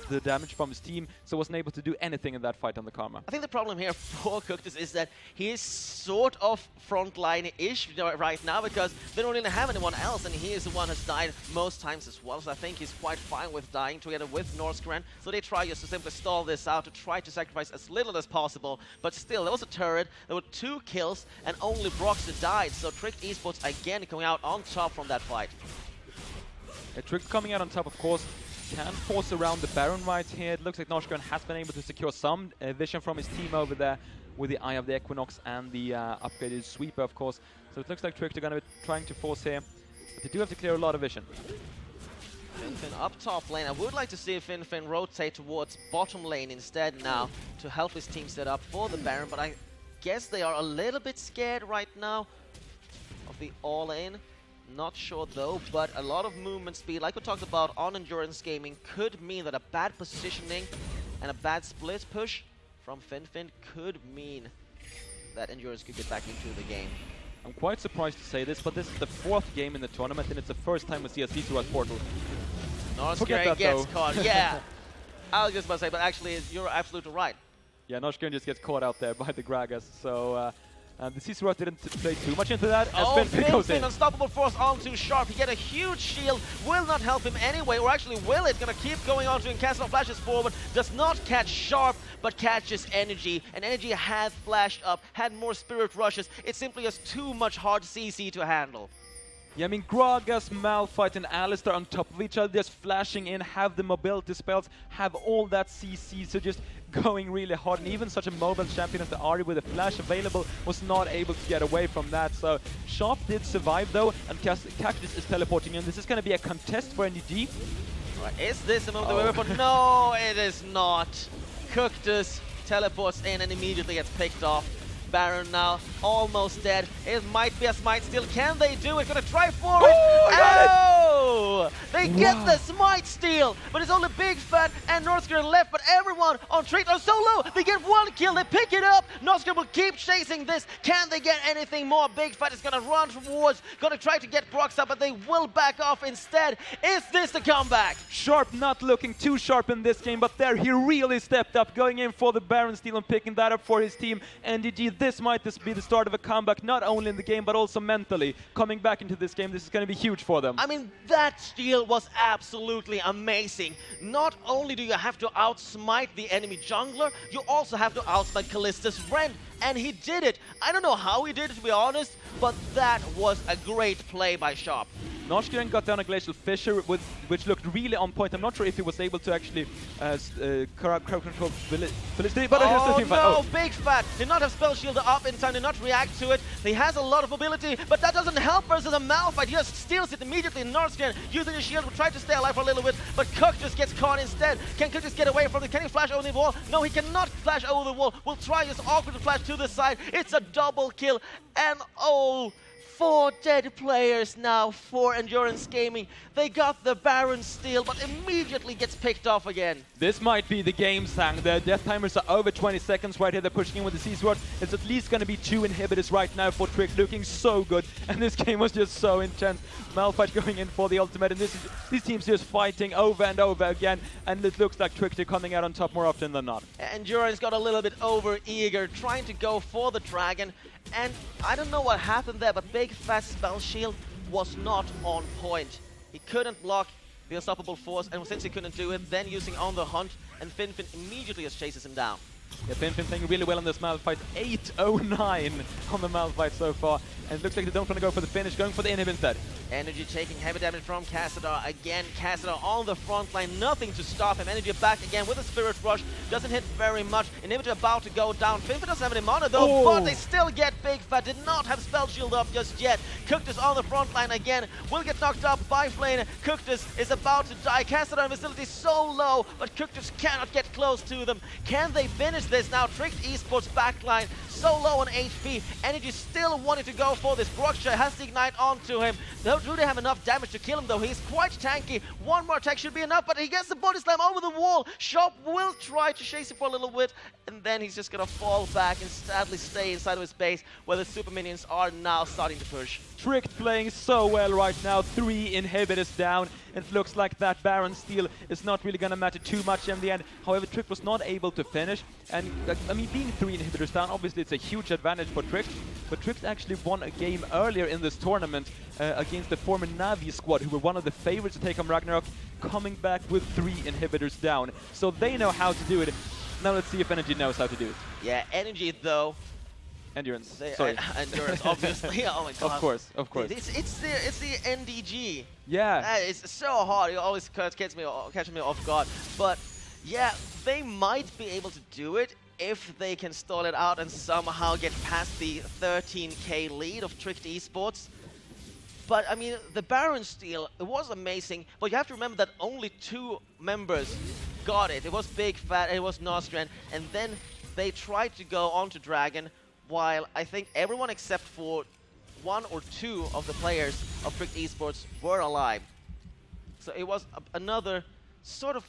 [SPEAKER 2] the damage from his team, so wasn't able to do anything in that fight on the Karma.
[SPEAKER 1] I think the problem here for Cactus is that he is sort of frontline-ish right now because they don't really have anyone else, and he is the one who's died most times as well, so I think he's quite fine with dying together with Norsgren. So they try just to simply stall this out, to try to sacrifice as little as possible. But still, there was a turret, there were 2 kills, and only Broxa died. So Trick Esports again coming out on top from that fight.
[SPEAKER 2] Trick coming out on top, of course, can force around the Baron right here. It looks like Norsgren has been able to secure some vision from his team over there with the Eye of the Equinox and the upgraded Sweeper, of course. So it looks like Trick are going to be trying to force here, but they do have to clear a lot of vision.
[SPEAKER 1] Fin up top lane. I would like to see Fin rotate towards bottom lane instead now to help his team set up for the Baron, but I guess they are a little bit scared right now of the all-in. Not sure though, but a lot of movement speed, like we talked about on Endurance Gaming, could mean that a bad positioning and a bad split push from Fin could mean that Endurance could get back into the game.
[SPEAKER 2] I'm quite surprised to say this, but this is the 4th game in the tournament, and it's the first time we see a C2 portal.
[SPEAKER 1] Norsgren gets caught, yeah. I was just about to say, but actually, you're absolutely right.
[SPEAKER 2] Yeah, Norsgren just gets caught out there by the Gragas, so the C2 didn't play too much into that. As Fin goes in.
[SPEAKER 1] Unstoppable Force onto Sharp. He get a huge shield, will not help him anyway, or actually will it? Gonna keep going on to him. Castle flashes forward, does not catch Sharp, but catches Energy. And Energy had flashed up, had more Spirit Rushes. It simply has too much hard CC to handle.
[SPEAKER 2] Yeah, I mean, Gragas, Malphite, and Alistar on top of each other, just flashing in, have the mobility spells, have all that CC, so just going really hard. And even such a mobile champion as the Ari with a flash available was not able to get away from that. So Sharp did survive though, and Cactus is teleporting in. This is going to be a contest for NDG.
[SPEAKER 1] Right, is this a move that we were for? No, it is not. Cactus teleports in and immediately gets picked off. Baron now almost dead. It might be a smite still. Can they do it? Gonna try for it. Oh! They get the smite steal, but it's only Big Fat and Norsgren left, but everyone on Trick are so low. They get 1 kill, they pick it up. Norsgren will keep chasing this. Can they get anything more? Big Fat is gonna run towards, gonna try to get Broxa, but they will back off instead. Is this the comeback?
[SPEAKER 2] Sharp not looking too sharp in this game, but there he really stepped up, going in for the Baron steal and picking that up for his team. NDG, this might be the start of a comeback, not only in the game, but also mentally. Coming back into this game, this is going to be huge for them.
[SPEAKER 1] I mean, that steal was absolutely amazing. Not only do you have to outsmite the enemy jungler, you also have to outsmite Callista's Rend, and he did it. I don't know how he did it, to be honest, but that was a great play by Sharp.
[SPEAKER 2] Noshkiren got down a Glacial Fissure, which looked really on point. I'm not sure if he was able to actually crowd control Felicity, but here's the team fight.
[SPEAKER 1] Oh, Big Fat did not have Spell Shield up in time, did not react to it. He has a lot of mobility, but that doesn't help versus a Malphite. He just steals it immediately. Norskin using his shield will try to stay alive for a little bit, but Cook just gets caught instead. Can Cook just get away from it? Can he flash over the wall? No, he cannot flash over the wall. We'll try this awkward flash to the side. It's a double kill, and oh, 4 dead players now for Endurance Gaming. They got the Baron steal, but immediately gets picked off again.
[SPEAKER 2] This might be the game, Sang. The death timers are over 20 seconds right here. They're pushing in with the C-Sword. It's at least going to be 2 inhibitors right now for Trick, looking so good. And this game was just so intense. Malphite going in for the ultimate, and these teams just fighting over and over again. And it looks like Trick, they're coming out on top more often than not.
[SPEAKER 1] Endurance got a little bit over-eager, trying to go for the dragon. And I don't know what happened there, but Big Fat Spell Shield was not on point. He couldn't block the Unstoppable Force, and since he couldn't do it, then using On the Hunt, and Finfin immediately just chases him down.
[SPEAKER 2] Yeah, Finfin playing really well on this Malphite. 809 on the Malphite so far. And it looks like they don't want to go for the finish, going for the inhib instead.
[SPEAKER 1] Energy taking heavy damage from Cassadar. Again, Cassadar on the front line, nothing to stop him. Energy back again with a Spirit Rush. Doesn't hit very much. Inhibitor about to go down. Finfin doesn't have any mana though, but they still get Big Fat. Did not have Spell Shield up just yet. Cookters on the front line again. Will get knocked up by Flane. Cookters is about to die. Cassadar Facility so low, but Cookters cannot get close to them. Can they finish this now? Tricked Esports backline so low on HP. Energy still wanting to go for this. Brockshire has the Ignite onto him. Do they have enough damage to kill him though? He's quite tanky. One more attack should be enough, but he gets the body slam over the wall. Shop will try to chase him for a little bit, and then he's just gonna fall back and sadly stay inside of his base where the super minions are now starting to push.
[SPEAKER 2] Tricked playing so well right now, 3 inhibitors down. It looks like that Baron steal is not really going to matter too much in the end. However, Trick was not able to finish. And, I mean, being 3 inhibitors down, obviously it's a huge advantage for Trick. But Trick actually won a game earlier in this tournament against the former Navi squad, who were one of the favorites to take on Ragnarok, coming back with 3 inhibitors down. So they know how to do it. Now let's see if Energy knows how to do it.
[SPEAKER 1] Yeah, Energy though.
[SPEAKER 2] Endurance. Sorry.
[SPEAKER 1] Endurance, obviously. Oh my god.
[SPEAKER 2] Of course, of course.
[SPEAKER 1] It's the NDG.
[SPEAKER 2] Yeah.
[SPEAKER 1] It's so hard. It always catches me off guard. But yeah, they might be able to do it if they can stall it out and somehow get past the 13k lead of Tricked Esports. But I mean, the Baron steal, it was amazing. But you have to remember that only 2 members got it. It was Big Fat, it was Nostrand, and then they tried to go on to Dragon, while I think everyone except for 1 or 2 of the players of Tricked Esports were alive. So it was another sort of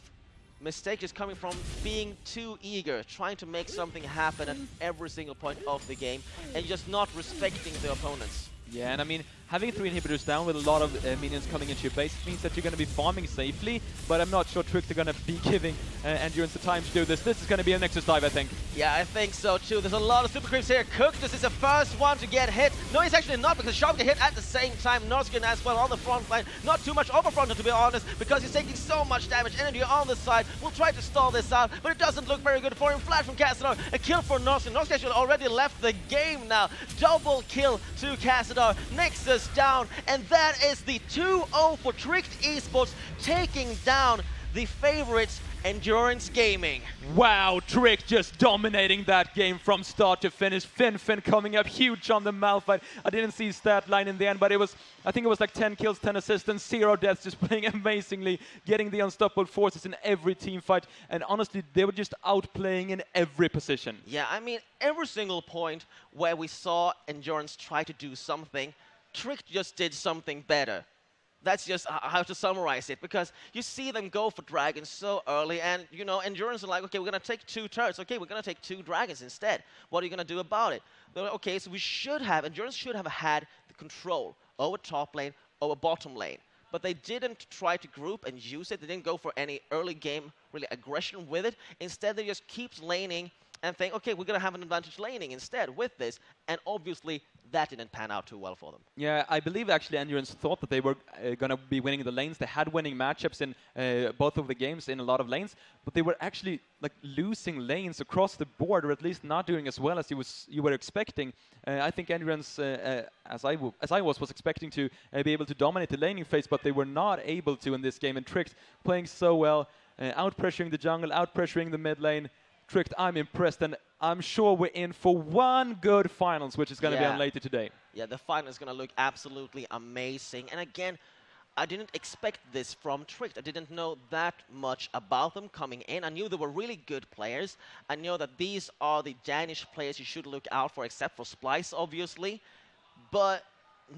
[SPEAKER 1] mistake just coming from being too eager, trying to make something happen at every single point of the game, and just not respecting the opponents.
[SPEAKER 2] Yeah, and I mean, having 3 inhibitors down with a lot of minions coming into your base means that you're going to be farming safely, but I'm not sure Trick are going to be giving Endurance the time to do this. This is going to be a Nexus dive, I think. Yeah,
[SPEAKER 1] I think so too. There's a lot of super creeps here. Cook, this is the first one to get hit. No, he's actually not, because Sharp get hit at the same time. Norskin as well on the front line. Not too much over front, to be honest, because he's taking so much damage. Energy on the side. We'll try to stall this out, but it doesn't look very good for him. Flash from Cassadar. A kill for Norskin. Norskin actually already left the game now. Double kill to Cassadar. Nexus down, and that is the 2-0 for Tricked Esports, taking down the favorites Endurance Gaming.
[SPEAKER 2] Wow, Trick just dominating that game from start to finish. Finfin coming up huge on the Malphite. I didn't see his stat line in the end, but I think it was like 10 kills, 10 assists, and 0 deaths, just playing amazingly, getting the unstoppable forces in every team fight, and honestly, they were just outplaying in every position.
[SPEAKER 1] Yeah, I mean, every single point where we saw Endurance try to do something, Trick just did something better. That's just how to summarize it, because you see them go for dragons so early, and you know, Endurance are like, okay, we're gonna take 2 turrets. Okay, we're gonna take 2 dragons instead. What are you gonna do about it? They're like, okay, so Endurance should have had the control over top lane, over bottom lane. But they didn't try to group and use it. They didn't go for any early game really aggression with it. Instead, they just keep laning and think, okay, we're gonna have an advantage laning instead with this. And obviously, that didn't pan out too well for them.
[SPEAKER 2] Yeah, I believe actually Endurance thought that they were going to be winning the lanes. They had winning matchups in both of the games in a lot of lanes, but they were actually like losing lanes across the board, or at least not doing as well as you were expecting. I think Endurance, as I was expecting to be able to dominate the laning phase, but they were not able to in this game. And Tricked playing so well, out pressuring the jungle, out pressuring the mid lane. Tricked, I'm impressed, and I'm sure we're in for one good finals, which is going to be on later today.
[SPEAKER 1] Yeah, the final is going to look absolutely amazing. And again, I didn't expect this from Tricked. I didn't know that much about them coming in. I knew they were really good players. I know that these are the Danish players you should look out for, except for Splice, obviously. But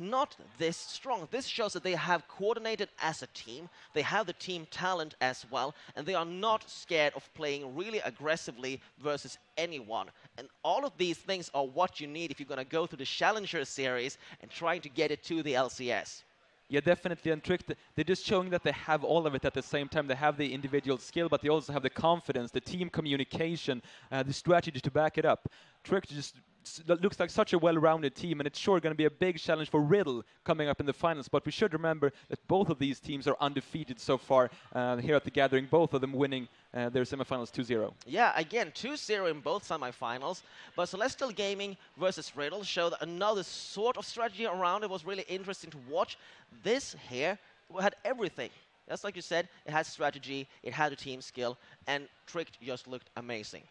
[SPEAKER 1] not this strong. This shows that they have coordinated as a team. They have the team talent as well, and they are not scared of playing really aggressively versus anyone. And all of these things are what you need if you're going to go through the Challenger series and trying to get it to the LCS.
[SPEAKER 2] Yeah, definitely. And Tricked, they're just showing that they have all of it at the same time. They have the individual skill, but they also have the confidence, the team communication, the strategy to back it up. Tricked just looks like such a well-rounded team, and it's sure going to be a big challenge for Riddle coming up in the finals. But we should remember that both of these teams are undefeated so far here at the Gathering, both of them winning their semifinals 2-0.
[SPEAKER 1] Yeah, again, 2-0 in both semifinals. But Celestial Gaming versus Riddle showed another sort of strategy around. It was really interesting to watch. This here had everything. Just like you said, it had strategy, it had a team skill, and Tricked just looked amazing.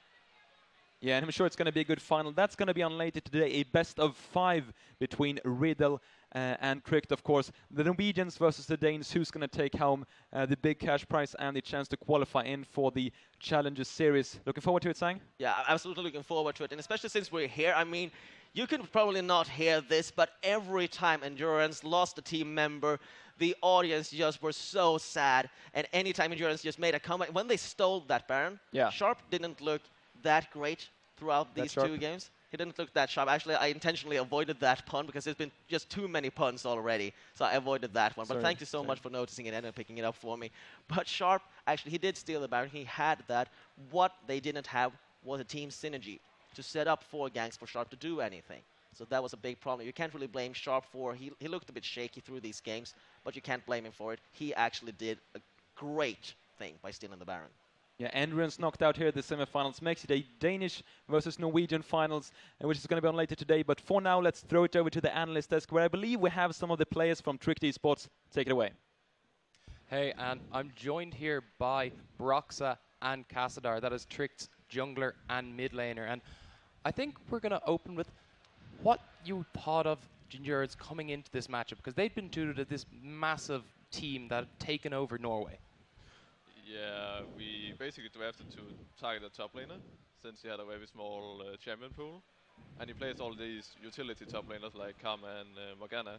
[SPEAKER 2] Yeah, and I'm sure it's going to be a good final. That's going to be on later today, a best of 5 between Riddle and Tricked, of course. The Norwegians versus the Danes, who's going to take home the big cash prize and the chance to qualify in for the Challenger Series. Looking forward to it, Sang?
[SPEAKER 1] Yeah, I'm absolutely looking forward to it, and especially since we're here. I mean, you can probably not hear this, but every time Endurance lost a team member, the audience just were so sad. And anytime Endurance just made a comeback, when they stole that Baron, Sharp didn't look that great throughout these 2 games. He didn't look that sharp. Actually, I intentionally avoided that pun because there's been just too many puns already. So I avoided that one. But thank you so much for noticing it and picking it up for me. But Sharp, actually, he did steal the Baron. He had that. What they didn't have was a team synergy to set up 4 ganks for Sharp to do anything. So that was a big problem. You can't really blame Sharp for he looked a bit shaky through these games, but you can't blame him for it. He actually did a great thing by stealing the Baron.
[SPEAKER 2] Yeah, Endurance knocked out here at the semifinals. Makes it a Danish versus Norwegian finals, which is going to be on later today. But for now, let's throw it over to the analyst desk, where I believe we have some of the players from Tricked Esports. Take it away.
[SPEAKER 3] Hey, and I'm joined here by Broxa and Cassadar. That is Tricked's jungler and mid laner. And I think we're going to open with what you thought of Endurance coming into this matchup, because they'd been tutored at this massive team that had taken over Norway.
[SPEAKER 4] Yeah, we basically drafted to target a top laner, since he had a very small champion pool. And he plays all these utility top laners like Karma and Morgana.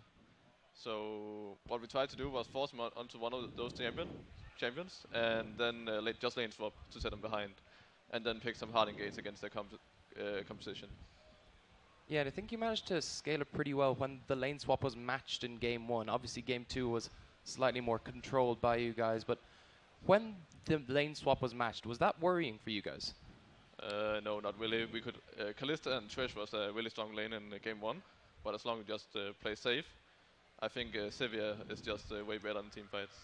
[SPEAKER 4] So what we tried to do was force him onto one of those champions, and then just lane swap to set him behind. And then pick some hard engage against their composition.
[SPEAKER 3] Yeah, and I think you managed to scale it pretty well when the lane swap was matched in game 1. Obviously game 2 was slightly more controlled by you guys, but when the lane swap was matched, was that worrying for you guys?
[SPEAKER 4] No, not really. We could Kalista and Trish was a really strong lane in game 1, but as long as we just play safe, I think Sivir is just way better in team fights.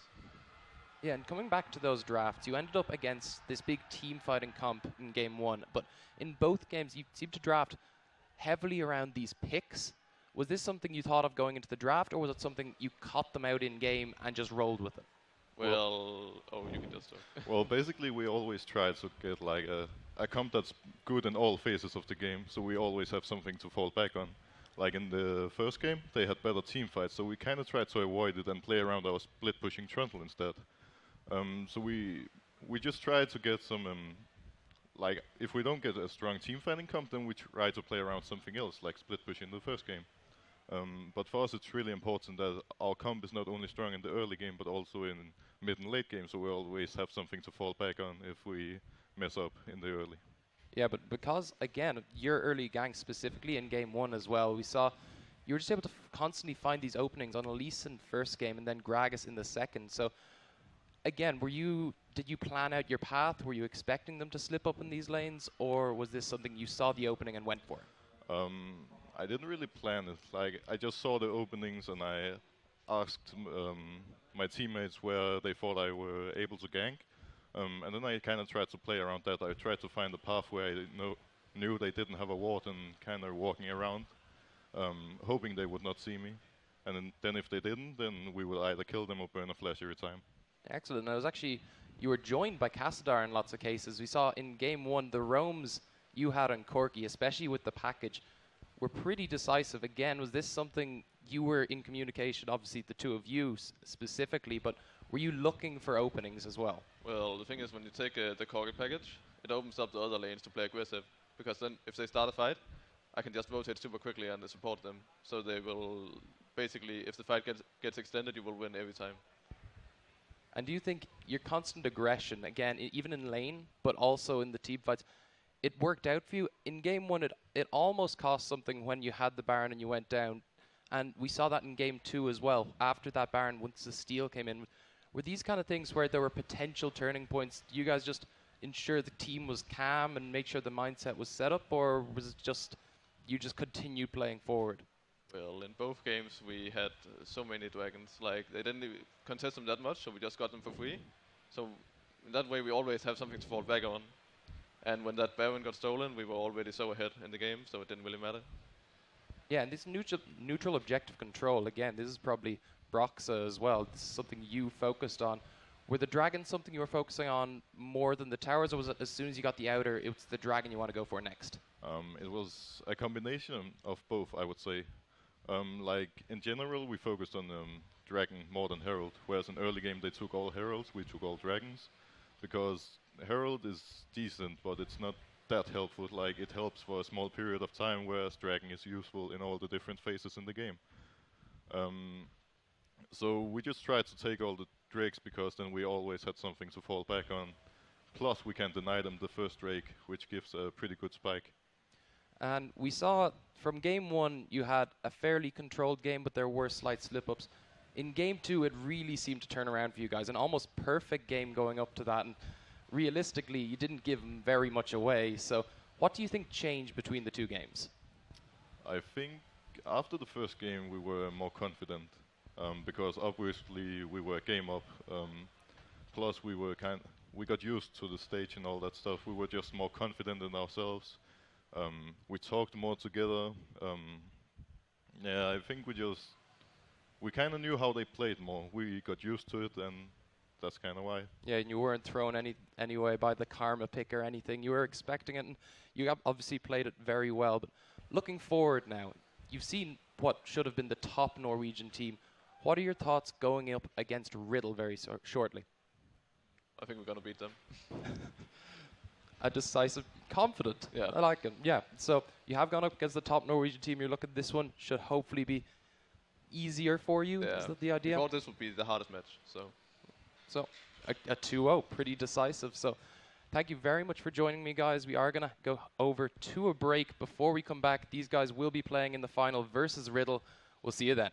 [SPEAKER 3] Yeah, and coming back to those drafts, you ended up against this big team fighting comp in game 1, but in both games you seemed to draft heavily around these picks. Was this something you thought of going into the draft, or was it something you caught them out in game and just rolled with it?
[SPEAKER 4] Well, you can just talk.
[SPEAKER 5] Well, basically we always try to get like a comp that's good in all phases of the game, so we always have something to fall back on. Like in the first game, they had better team fights, so we kind of tried to avoid it and play around our split pushing Trundle instead. So we just try to get some, like if we don't get a strong team fighting comp, then we try to play around something else, like split push in the first game. But for us, it's really important that our comp is not only strong in the early game, but also in mid and late game, so we always have something to fall back on if we mess up in the early.
[SPEAKER 3] Yeah, but because, again, your early gank specifically in game 1 as well, we saw you were just able to constantly find these openings on Elise in first game and then Gragas in the second. So, again, did you plan out your path? Were you expecting them to slip up in these lanes, or was this something you saw the opening and went for?
[SPEAKER 5] I didn't really plan it. Like, I just saw the openings and I asked my teammates where they thought I were able to gank. And then I kind of tried to play around that. I tried to find a path where I knew they didn't have a ward and kind of walking around, hoping they would not see me. And then if they didn't, then we would either kill them or burn a flash every time.
[SPEAKER 3] Excellent. I was actually, you were joined by Cassadar in lots of cases. We saw in game 1 the roams you had on Corki, especially with the package, were pretty decisive. Again, was this something you were in communication, obviously the two of you specifically, but were you looking for openings as well?
[SPEAKER 4] Well, the thing is, when you take the Corgi package, it opens up the other lanes to play aggressive. Because then, if they start a fight, I can just rotate super quickly and support them. So they will, basically, if the fight gets extended, you will win every time.
[SPEAKER 3] And do you think your constant aggression, again, even in lane, but also in the team fights, it worked out for you? In game 1, it almost cost something when you had the Baron and you went down. And we saw that in game 2 as well. After that Baron, once the steal came in, were these kind of things where there were potential turning points? Do you guys just ensure the team was calm and make sure the mindset was set up, or was it just you just continued playing forward?
[SPEAKER 4] Well, in both games we had so many dragons. Like, they didn't contest them that much, so we just got them for free. So in that way we always have something to fall back on. And when that Baron got stolen, we were already so ahead in the game, so it didn't really matter.
[SPEAKER 3] Yeah, and this neutral objective control, again, this is probably Broxa as well. This is something you focused on. Were the dragons something you were focusing on more than the towers, or was it as soon as you got the outer, it was the dragon you want to go for next?
[SPEAKER 5] It was a combination of both, I would say. Like, in general, we focused on dragon more than herald, whereas in early game they took all heralds, we took all dragons, because herald is decent, but it's not that helpful. Like, it helps for a small period of time, whereas dragon is useful in all the different phases in the game. So we just tried to take all the drakes, because then we always had something to fall back on. Plus we can deny them the first drake, which gives a pretty good spike.
[SPEAKER 3] And we saw from game 1 you had a fairly controlled game, but there were slight slip-ups. In game 2 it really seemed to turn around for you guys, an almost perfect game going up to that, and realistically you didn't give them very much away. So what do you think changed between the two games?
[SPEAKER 5] I think after the first game we were more confident, because obviously we were game up, plus we got used to the stage and all that stuff. We were just more confident in ourselves. We talked more together. Yeah, I think we kind of knew how they played more. We got used to it, and that's kind of why.
[SPEAKER 3] Yeah, and you weren't thrown anyway by the karma pick or anything. You were expecting it, and you obviously played it very well. But looking forward now, you've seen what should have been the top Norwegian team. What are your thoughts going up against Riddle very shortly?
[SPEAKER 4] I think we're going to beat them.
[SPEAKER 3] A decisive, confident.
[SPEAKER 4] Yeah.
[SPEAKER 3] I like him. Yeah. So you have gone up against the top Norwegian team. You're looking at this one. Should hopefully be easier for you.
[SPEAKER 4] Yeah.
[SPEAKER 3] Is that the idea?
[SPEAKER 4] We thought this would be the hardest match.
[SPEAKER 3] So a 2-0, pretty decisive. So thank you very much for joining me, guys. We are going to go over to a break. Before we come back, these guys will be playing in the final versus Riddle. We'll see you then.